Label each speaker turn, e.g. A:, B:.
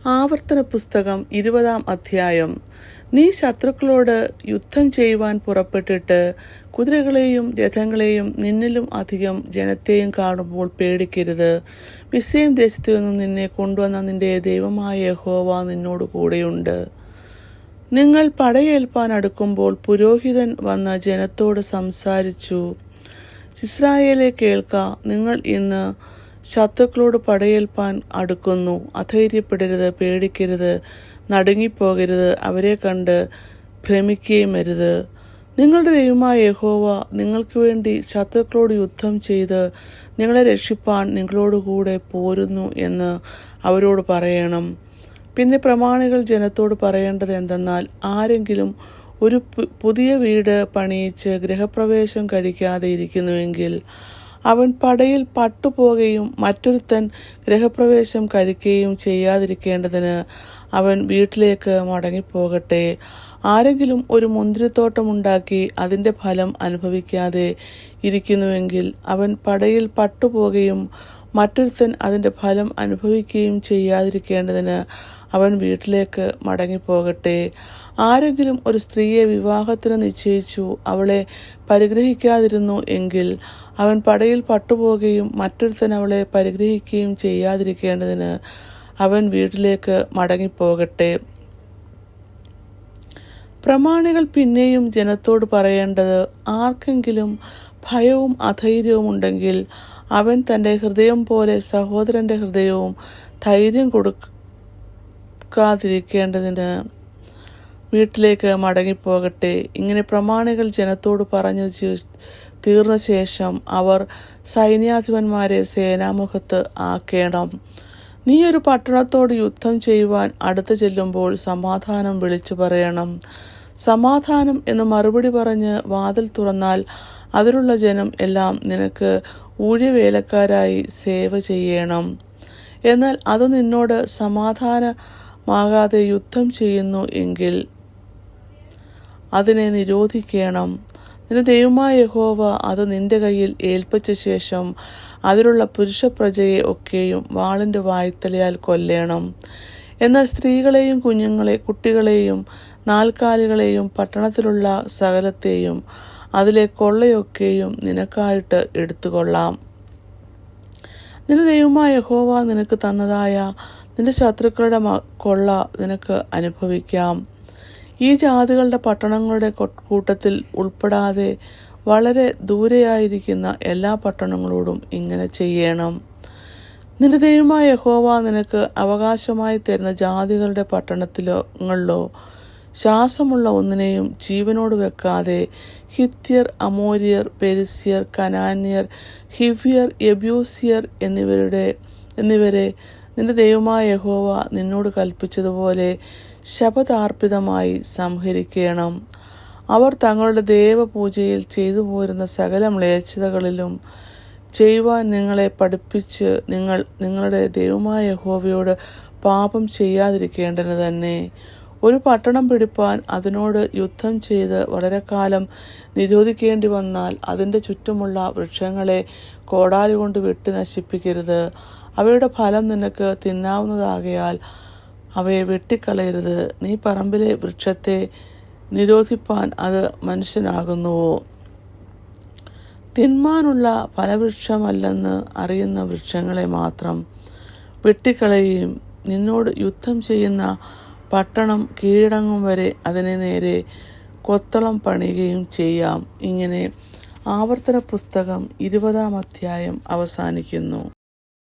A: ആവർത്തന പുസ്തകം 20-ാം അധ്യായം. നീ ശത്രുക്കളോട് യുദ്ധം ചെയ്യുവാൻ പുറപ്പെട്ടിട്ട് കുതിരകളെയും രഥങ്ങളെയും നിന്നിലും അധികം ജനത്തെയും കാണുമ്പോൾ പേടിക്കരുത്. മിസ്രയീം ദേശത്തു നിന്നും നിന്നെ കൊണ്ടുവന്ന നിന്റെ ദൈവമായ യഹോവ നിന്നോട് കൂടെയുണ്ട്. നിങ്ങൾ പടയേൽപ്പാൻ അടുക്കുമ്പോൾ പുരോഹിതൻ വന്ന ജനത്തോട് സംസാരിച്ചു, ഇസ്രായേലേ കേൾക്ക, നിങ്ങൾ ഇന്ന് ശത്രുക്കളോട് പടയേൽപ്പാൻ അടുക്കുന്നു. അധൈര്യപ്പെടരുത്, പേടിക്കരുത്, നടുങ്ങിപ്പോകരുത്, അവരെ കണ്ട് ഭ്രമിക്കുകയും അരുത്. നിങ്ങളുടെ ദൈവമായ യഹോവ നിങ്ങൾക്ക് വേണ്ടി ശത്രുക്കളോട് യുദ്ധം ചെയ്ത് നിങ്ങളെ രക്ഷിപ്പാൻ നിങ്ങളോടുകൂടെ പോരുന്നു എന്ന് അവരോട് പറയണം. പിന്നെ പ്രമാണികൾ ജനത്തോട് പറയേണ്ടത് എന്തെന്നാൽ, ആരെങ്കിലും ഒരു പുതിയ വീട് പണിയിച്ച് ഗൃഹപ്രവേശം കഴിക്കാതെ ഇരിക്കുന്നുവെങ്കിൽ അവൻ പടയിൽ പട്ടുപോകുകയും മറ്റൊരുത്തൻ ഗൃഹപ്രവേശം കഴിക്കുകയും ചെയ്യാതിരിക്കേണ്ടതിന് അവൻ വീട്ടിലേക്ക് മടങ്ങിപ്പോകട്ടെ. ആരെങ്കിലും ഒരു മുന്തിരിത്തോട്ടമുണ്ടാക്കി അതിൻ്റെ ഫലം അനുഭവിക്കാതെ ഇരിക്കുന്നുവെങ്കിൽ അവൻ പടയിൽ പട്ടുപോകുകയും മറ്റൊരുത്തൻ അതിൻ്റെ ഫലം അനുഭവിക്കുകയും ചെയ്യാതിരിക്കേണ്ടതിന് അവൻ വീട്ടിലേക്ക് മടങ്ങിപ്പോകട്ടെ. ആരെങ്കിലും ഒരു സ്ത്രീയെ വിവാഹത്തിന് നിശ്ചയിച്ചു അവളെ പരിഗ്രഹിക്കാതിരുന്നു എങ്കിൽ അവൻ പടയിൽ പട്ടുപോകുകയും മറ്റൊരുത്തൻ അവളെ പരിഗ്രഹിക്കുകയും ചെയ്യാതിരിക്കേണ്ടതിന് അവൻ വീട്ടിലേക്ക് മടങ്ങിപ്പോകട്ടെ. പ്രമാണികൾ പിന്നെയും ജനത്തോട് പറയേണ്ടത്, ആർക്കെങ്കിലും ഭയവും അധൈര്യവും ഉണ്ടെങ്കിൽ അവൻ തൻ്റെ ഹൃദയം പോലെ സഹോദരൻ്റെ ഹൃദയവും ധൈര്യം കൊടുക്കാതിരിക്കേണ്ടതിന് വീട്ടിലേക്ക് മടങ്ങിപ്പോകട്ടെ. ഇങ്ങനെ പ്രമാണികൾ ജനത്തോട് പറഞ്ഞു തീർന്ന ശേഷം അവർ സൈന്യാധിപന്മാരെ സേനാമുഖത്ത് ആക്കേണം. നീ ഒരു പട്ടണത്തോട് യുദ്ധം ചെയ്യുവാൻ അടുത്ത് ചെല്ലുമ്പോൾ സമാധാനം വിളിച്ചു പറയണം. സമാധാനം എന്ന് മറുപടി പറഞ്ഞ് വാതിൽ തുറന്നാൽ അതിലുള്ള ജനം എല്ലാം നിനക്ക് ഊഴിയവേലക്കാരായി സേവ ചെയ്യണം. എന്നാൽ അത് നിന്നോട് സമാധാനമാകാതെ യുദ്ധം ചെയ്യുന്നു എങ്കിൽ അതിനെ നിരോധിക്കണം. നിന്റെ ദൈവമായ യഹോവ അത് നിന്റെ കയ്യിൽ ഏൽപ്പിച്ച ശേഷം അതിലുള്ള പുരുഷപ്രജയെ ഒക്കെയും വാളിൻ്റെ വായ്ത്തലയാൽ കൊല്ലേണം. എന്നാൽ സ്ത്രീകളെയും കുട്ടികളെയും നാൽക്കാലികളെയും പട്ടണത്തിലുള്ള സകലത്തെയും അതിലെ കൊള്ളയൊക്കെയും നിനക്കായിട്ട് എടുത്തുകൊള്ളാം. നിന്റെ ദൈവമായ യഹോവ നിനക്ക് തന്നതായ നിന്റെ ശത്രുക്കളുടെ കൊള്ള നിനക്ക് അനുഭവിക്കാം. ഈ ജാതികളുടെ പട്ടണങ്ങളുടെ കൂട്ടത്തിൽ ഉൾപ്പെടാതെ വളരെ ദൂരെയായിരിക്കുന്ന എല്ലാ പട്ടണങ്ങളോടും ഇങ്ങനെ ചെയ്യണം. നിന്റെ ദൈവമായ യഹോവ നിനക്ക് അവകാശമായി തരുന്ന ജാതികളുടെ പട്ടണങ്ങളിലോ ശ്വാസമുള്ള ഒന്നിനെയും ജീവനോട് വെക്കാതെ ഹിത്യർ, അമോര്യർ, പെരിസ്യർ, കനാന്യർ, ഹിവ്യർ, യെബൂസ്യർ എന്നിവരെ നിന്റെ ദൈവമായ യഹോവ നിന്നോട് കൽപ്പിച്ചതുപോലെ ശപഥാർപ്പിതമായി സംഹരിക്കണം. അവർ തങ്ങളുടെ ദേവപൂജയിൽ ചെയ്തു പോരുന്ന സകല മ്ലേച്ഛതകളിലും ചെയ്യുവാൻ നിങ്ങളെ പഠിപ്പിച്ച് നിങ്ങളുടെ ദൈവമായ യഹോവയോട് പാപം ചെയ്യാതിരിക്കേണ്ടത് തന്നെ. ഒരു പട്ടണം പിടിപ്പാൻ അതിനോട് യുദ്ധം ചെയ്ത് വളരെ കാലം നിരോധിക്കേണ്ടി വന്നാൽ അതിൻ്റെ ചുറ്റുമുള്ള വൃക്ഷങ്ങളെ കോടാലി കൊണ്ട് വെട്ടി നശിപ്പിക്കരുത്. അവയുടെ ഫലം നിനക്ക് തിന്നാവുന്നതാകയാൽ അവയെ വെട്ടിക്കളയരുത്. നീ പറമ്പിലെ വൃക്ഷത്തെ നിരോധിപ്പാൻ അത് മനുഷ്യനാകുന്നുവോ? തിന്മാനുള്ള ഫലവൃക്ഷമല്ലെന്ന് അറിയുന്ന വൃക്ഷങ്ങളെ മാത്രം വെട്ടിക്കളയുകയും നിന്നോട് യുദ്ധം ചെയ്യുന്ന പട്ടണം കീഴടങ്ങും വരെ അതിനെ നേരെ കൊത്തളം പണിയുകയും ചെയ്യാം. ഇങ്ങനെ ആവർത്തന പുസ്തകം 20-ാം അധ്യായം അവസാനിക്കുന്നു.